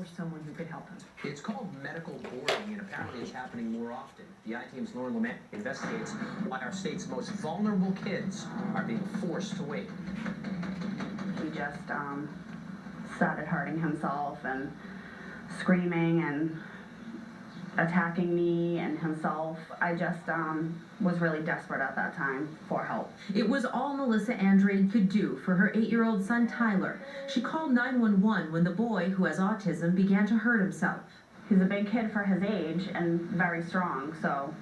for someone who could help him. It's called medical boarding, and apparently it's happening more often. The I-Team's Lauren Lement investigates why our state's most vulnerable kids are being forced to wait. He just started hurting himself and screaming and attacking me and himself. I just was really desperate at that time for help. It was all Melissa Andrade could do for her 8-year-old son Tyler. She called 911 when the boy, who has autism, began to hurt himself. He's a big kid for his age and very strong, so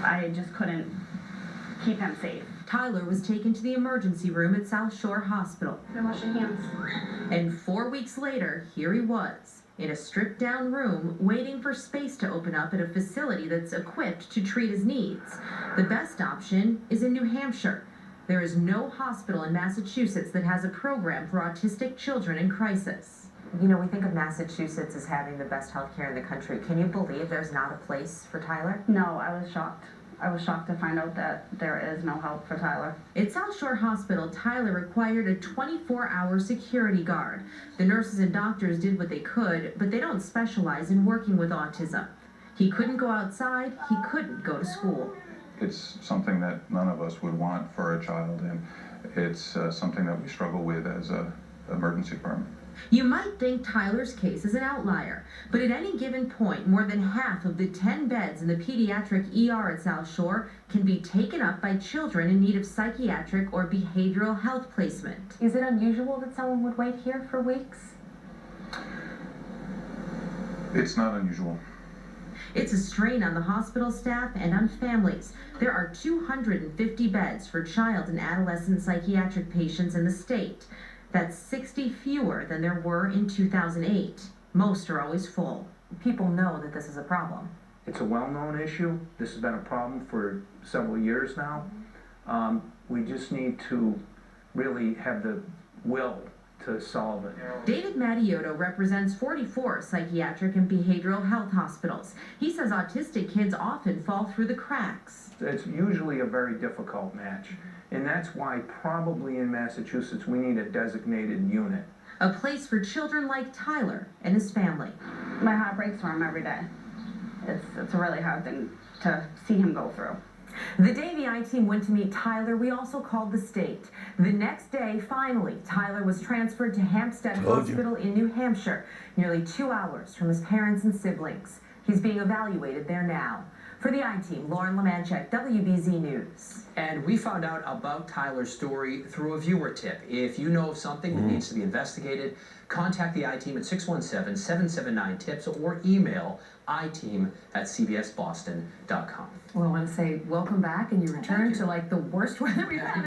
I just couldn't keep him safe. Tyler was taken to the emergency room at South Shore Hospital. Wash your hands. And 4 weeks later, here he was, in a stripped-down room, waiting for space to open up at a facility that's equipped to treat his needs. The best option is in New Hampshire. There is no hospital in Massachusetts that has a program for autistic children in crisis. You know, we think of Massachusetts as having the best healthcare in the country. Can you believe there's not a place for Tyler? No, I was shocked. I was shocked to find out that there is no help for Tyler. At South Shore Hospital, Tyler required a 24-hour security guard. The nurses and doctors did what they could, but they don't specialize in working with autism. He couldn't go outside, he couldn't go to school. It's something that none of us would want for a child, and it's something that we struggle with as an emergency firm. You might think Tyler's case is an outlier, but at any given point, more than half of the 10 beds in the pediatric ER at South Shore can be taken up by children in need of psychiatric or behavioral health placement. Is it unusual that someone would wait here for weeks? It's not unusual. It's a strain on the hospital staff and on families. There are 250 beds for child and adolescent psychiatric patients in the state. That's 60 fewer than there were in 2008. Most are always full. People know that this is a problem. It's a well-known issue. This has been a problem for several years now. We just need to really have the will to solve it. David Mattiotto represents 44 psychiatric and behavioral health hospitals. He says autistic kids often fall through the cracks. It's usually a very difficult match, and that's why probably in Massachusetts we need a designated unit. A place for children like Tyler and his family. My heart breaks for him every day. It's a really hard thing to see him go through. The day the I-Team went to meet Tyler, we also called the state. The next day, finally, Tyler was transferred to Hampstead Hospital in New Hampshire, nearly 2 hours from his parents and siblings. He's being evaluated there now. For the I-Team, Lauren Lemanchek, WBZ News. And we found out about Tyler's story through a viewer tip. If you know of something that needs to be investigated, contact the I-Team at 617-779-TIPS or email iteam@cbsboston.com. Well, I want to say welcome back, and you return to like the worst weather we've had.